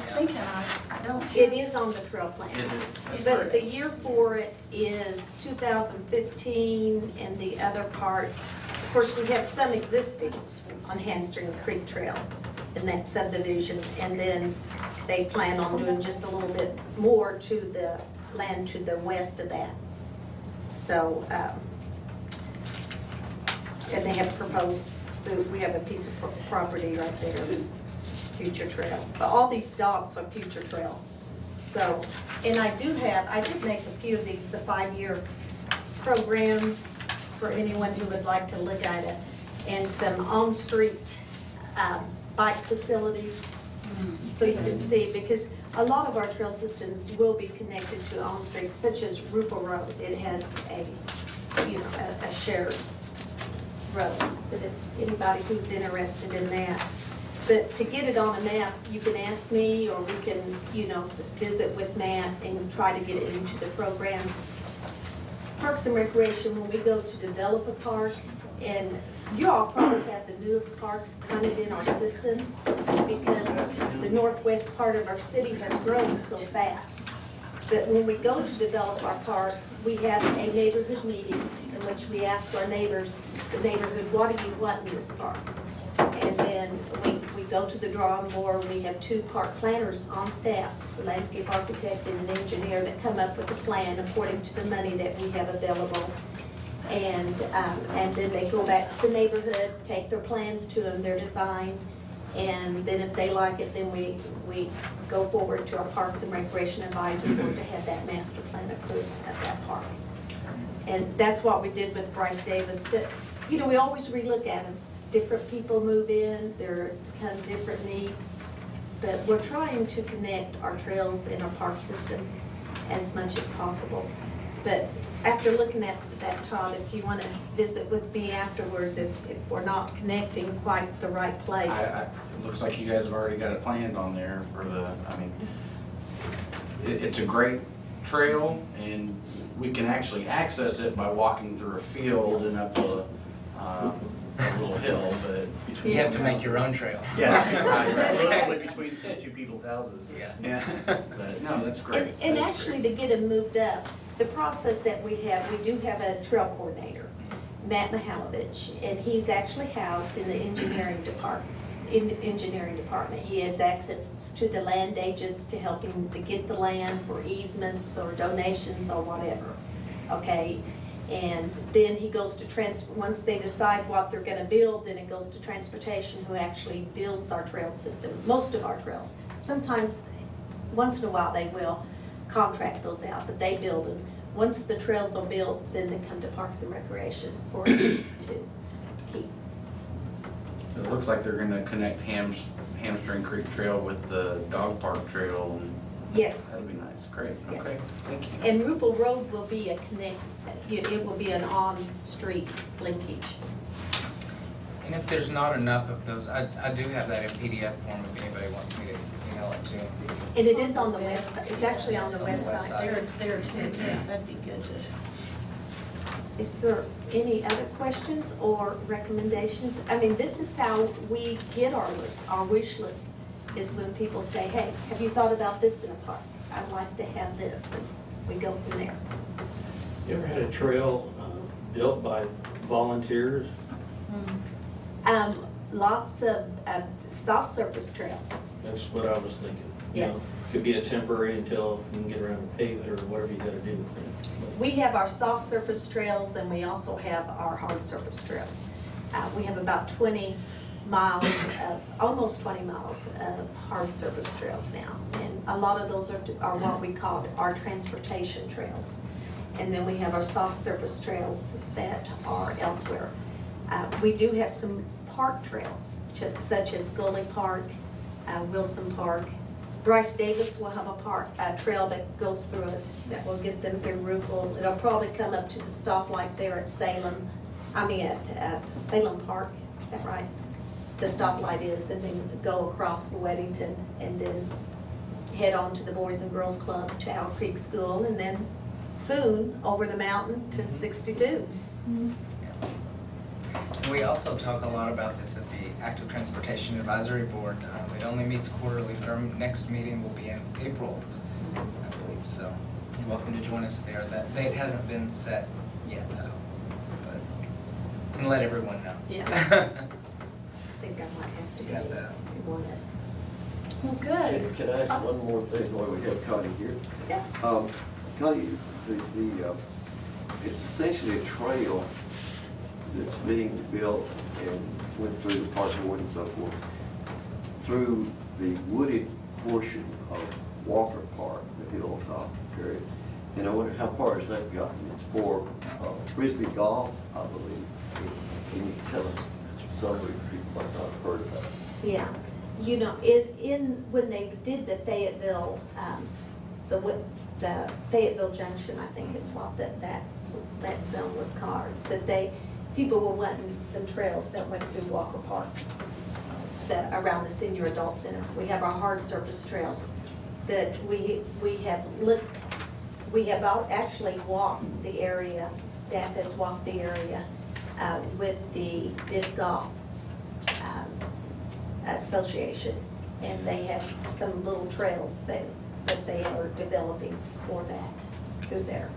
I don't. It is on the trail plan. Is it? That's But great. the year for it is 2015, and the other part, of course, we have some existing on Hamstring Creek Trail in that subdivision, and then they plan on doing just a little bit more to the land to the west of that. So, and they have proposed, we have a piece of property right there future trail. But all these dots are future trails. So, and I did make a few of these, the 5-year program for anyone who would like to look at it, and some on-street bike facilities. So you can see, because a lot of our trail systems will be connected to on-street, such as Rupel Road. It has a shared road, but if anybody who's interested in that. But to get it on a map, you can ask me, or we can, visit with Matt and try to get it into the program. Parks and Recreation, when we go to develop a park, and you all probably have the newest parks kind of in our system, because the northwest part of our city has grown so fast. But when we go to develop our park, we have a neighborhood meeting in which we ask our neighbors, the neighborhood, what do you want in this park? And then we go to the drawing board. We have 2 park planners on staff, a landscape architect and an engineer, that come up with a plan according to the money that we have available. And then they go back to the neighborhood, take their plans to them, their design, and then if they like it, then we go forward to our Parks and Recreation Advisory Board to have that master plan approved at that park. And that's what we did with Bryce Davis. But, we always relook at them. Different people move in, there are kind of different needs. But we're trying to connect our trails in our park system as much as possible. But after looking at that, Todd, if you want to visit with me afterwards, if we're not connecting quite the right place. It looks like you guys have already got it planned on there for it's a great trail, and we can actually access it by walking through a field and up a little hill, but between you have to make your own trail. Yeah, right. Literally between 2 people's houses. Yeah. But no, that's great. And actually, to get them moved up, the process that we do have a trail coordinator, Matt Mihalovich, and he's actually housed in the engineering department. He has access to the land agents to help him to get the land for easements or donations or whatever. Okay. And then he goes to once they decide what they're going to build, then it goes to transportation, who actually builds our trail system, most of our trails. Sometimes, once in a while, they will contract those out, but they build them. Once the trails are built, then they come to Parks and Recreation for it to keep. So it looks like they're going to connect Hamstring Creek Trail with the dog park trail. Yes. That'd be nice. Great. Yes. Okay. Thank you. And Rupel Road will be it will be an on-street linkage. And if there's not enough of those, I do have that in PDF form if anybody wants me to email it to them. And it is on the website. It's actually on the website. It's there too. Yeah, that'd be good to. Is there any other questions or recommendations? This is how we get our list, our wish list, is when people say, hey, have you thought about this in a park? I'd like to have this, and we go from there. You ever had a trail built by volunteers? Lots of soft surface trails. That's what I was thinking. Yes. Could be a temporary until you can get around and pave it or whatever you gotta do. We have our soft surface trails, and we also have our hard surface trails. We have about 20 miles, almost 20 miles of hard surface trails now. And a lot of those are what we call our transportation trails. And then we have our soft surface trails that are elsewhere. We do have some park trails, such as Gully Park, Wilson Park. Bryce Davis will have a trail that goes through it that will get them through Rupel. It'll probably come up to the stoplight there at Salem Park, is that right? The stoplight is, and then go across to Weddington, and then head on to the Boys and Girls Club to Owl Creek School, and then soon over the mountain to 62. And we also talk a lot about this at the Active Transportation Advisory Board. It only meets quarterly. Their next meeting will be in April, I believe. So you're welcome to join us there. That date hasn't been set yet, though. But we can let everyone know. Yeah. I think I might have to get that. Well, good. Can I ask one more thing while we have Connie here? Yeah. Connie, it's essentially a trail that's being built and went through the park board and so forth. through the wooded portion of Walker Park, the hilltop area. And I wonder how far has that gotten? It's for frisbee golf, I believe. Can you tell us, some of the people might not have heard about it? Yeah, you know, when they did the Fayetteville, the Fayetteville Junction, I think is what that zone was called, that people were wanting some trails that went through Walker Park, around the senior adult center. We have our hard surface trails that we have actually walked the area, staff has walked the area with the disc golf association, and they have some little trails that they are developing for that through there.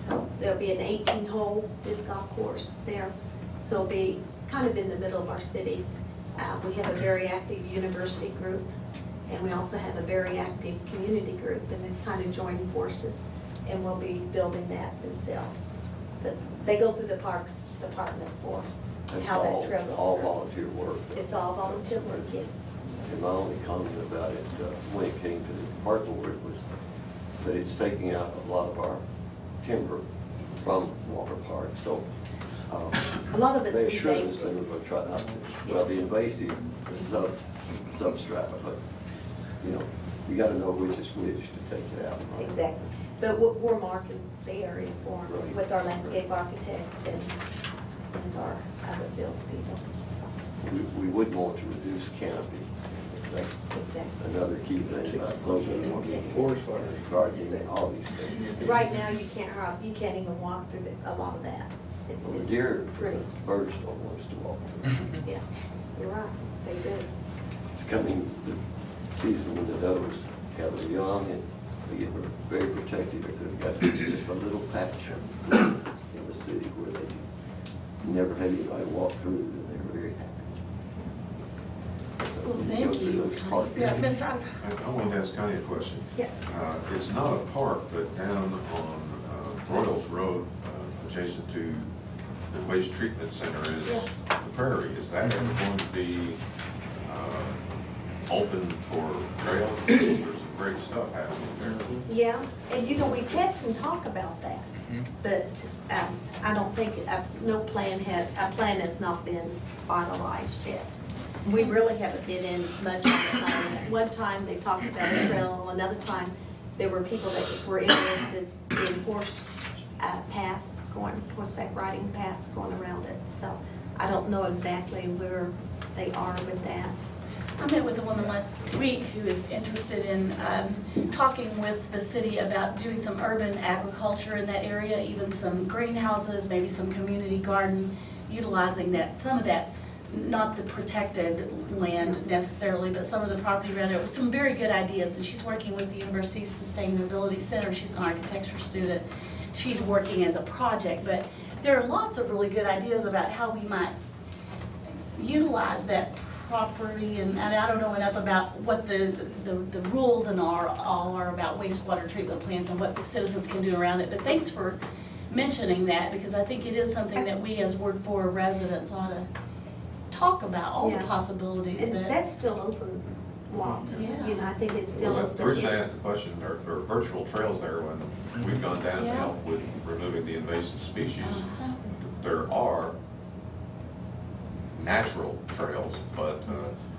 So there'll be an 18-hole disc golf course there. So it'll be kind of in the middle of our city. We have a very active university group, and we also have a very active community group, and they've kind of joined forces, and we'll be building that themselves. But they go through the Parks Department for how that trail goes. All volunteer work. It's all volunteer work, yes. And my only comment about it, when it came to the park board, was that it's taking out a lot of our timber from Walker Park. So a lot of it's they assured us invasive. they were going to try not to. Well, the invasive is substrata, but you know, you got to know which is which to take it out. Right? Exactly. But we're marking the area for them Right. with our landscape architect and our other field people. So, We wouldn't want to reduce canopy. That's exactly. another key thing about closing forest fires, gardening, all these things. Right now, you can't even walk through a lot of that. Well, the It's deer, pretty. birds don't want us to walk through. Yeah, you're right. They do. It's coming the season when the does have their young, and they get very protective. They've got just a little patch in the city where they never had anybody walk through, and they're very happy. So Well, we thank go through you. those parks. Yeah, Mr. I wanted to ask Connie a question. Yes. It's not a park, but down on Royals Road, adjacent to the waste treatment center is the Prairie. Is that ever going to be open for trails? There's some great stuff happening there. Yeah, and you know, we've had some talk about that, but I don't think, a plan has not been finalized yet. We really haven't been in much on it. At one time, they talked about a trail, another time, there were people that were interested in horseback riding paths going around it. So I don't know exactly where they are with that. I met with a woman last week who is interested in talking with the city about doing some urban agriculture in that area, even some greenhouses, maybe some community garden, utilizing that, some of that, not the protected land necessarily, but some of the property around it. With some very good ideas, and she's working with the University Sustainability Center. She's an architecture student. She's working as a project, but there are lots of really good ideas about how we might utilize that property, and I don't know enough about what the rules and all are about wastewater treatment plants and what citizens can do around it, but thanks for mentioning that, because I think it is something that we as Ward 4 residents ought to talk about, all the possibilities. And that's still open, Walt. Yeah. You know, I think it's still Well, open. the reason I asked the question, there are virtual trails there when we've gone down to help with removing the invasive species. There are natural trails, but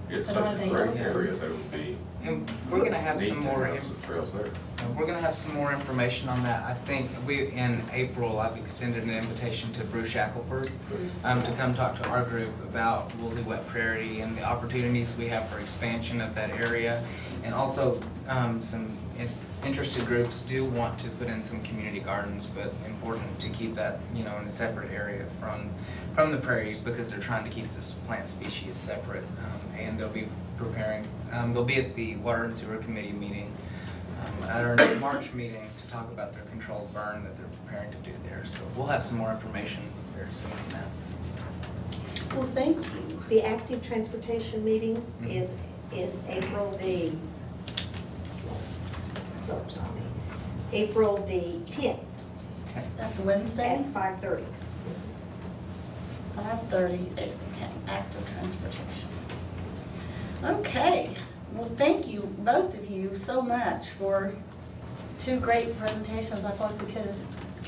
it's such a great area that it would be. And we're going to have some more. Some trails there. We're going to have some more information on that. I think in April, I've extended an invitation to Bruce Shackelford to come talk to our group about Woolsey Wet Prairie and the opportunities we have for expansion of that area. And also some interested groups do want to put in some community gardens, but important to keep that, in a separate area from the prairie, because they're trying to keep this plant species separate. And they'll be preparing, they'll be at the Water and Sewer Committee meeting at our March meeting to talk about their controlled burn that they're preparing to do there. So we'll have some more information very soon on that. Well, thank you. The active transportation meeting is April the, April the 10th. That's Wednesday? At 5:30. 5:30, active transportation. Okay, well, thank you, both of you, so much for 2 great presentations. I thought we could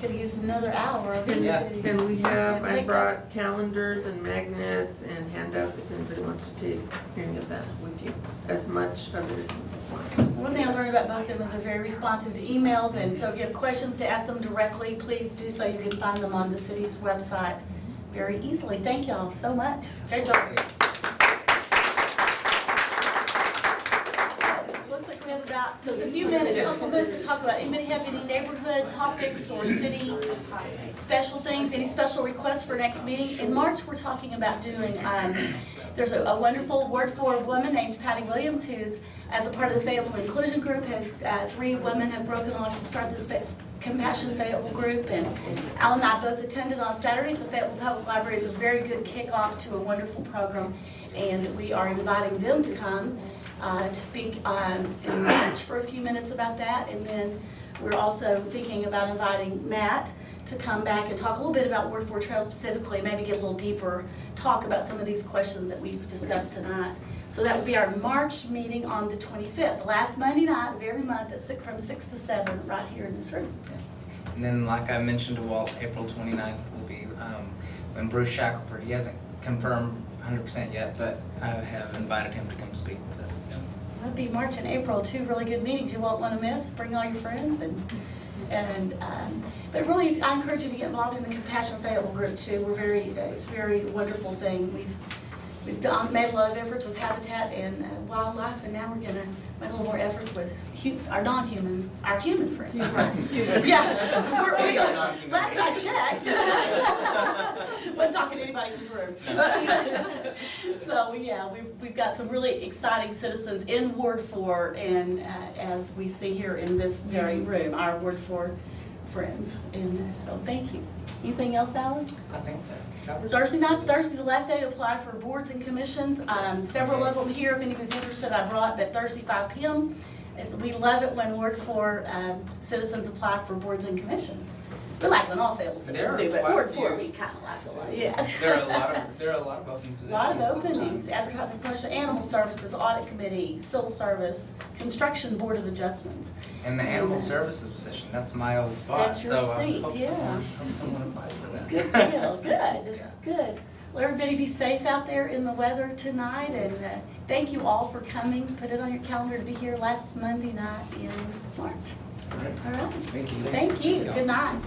have used another hour of it. Yeah. And we have, I brought calendars and magnets and handouts if anybody wants to take any of that with you, as much of it as you want. One thing I learned about both of them is they're very responsive to emails, and so if you have questions to ask them directly, please do so. You can find them on the city's website very easily. Thank y'all so much. Great job. Looks like we have about just a few minutes, a couple minutes to talk about. Anybody have any neighborhood topics or city special things, any special requests for next meeting? In March, we're talking about doing, there's a wonderful Word for woman named Patty Williams, who's, as a part of the Fayetteville Inclusion Group, has 3 women have broken off to start this Compassion Fayetteville group, and Al and I both attended on Saturday at the Fayetteville Public Library. It's a very good kickoff to a wonderful program, and we are inviting them to come to speak in March for a few minutes about that, and then we're also thinking about inviting Matt to come back and talk a little bit about Ward 4 Trail specifically, maybe get a little deeper talk about some of these questions that we've discussed tonight. So that will be our March meeting on the 25th, the last Monday night of every month at from 6 to 7 right here in this room. And then, like I mentioned to Walt, April 29th will be when Bruce Shackelford, he hasn't confirmed 100% yet, but I have invited him to come speak with us. So that'll be March and April, 2 really good meetings you won't want to miss. Bring all your friends but really, I encourage you to get involved in the Compassion Fayetteville group too. It's a very wonderful thing. We've made a lot of efforts with habitat and wildlife, and now we're going to make a little more effort with our human friends. Yeah. Last I checked, wasn't talking to anybody in this room. So yeah, we've got some really exciting citizens in Ward 4, and as we see here in this very room, our Ward 4 friends. And so thank you. Anything else, Alan? I think that covers Thursday's the last day to apply for boards and commissions. Several of them here, if anybody's interested, I brought, but Thursday 5 p.m. We love it when Ward 4 citizens apply for boards and commissions. We like when all Fayetteville citizens do, but Ward 4 we kind of like a lot. Yeah. There are a lot of open positions. A lot of openings: advertising, promotion, animal services, audit committee, civil service, construction board of adjustments. And the animal services position, that's my old spot. That's your seat, hope someone applies for that. Good deal, good, good. Well, everybody be safe out there in the weather tonight, and thank you all for coming. Put it on your calendar to be here last Monday night in March. All right. All right. Thank you. Thank you. Good night.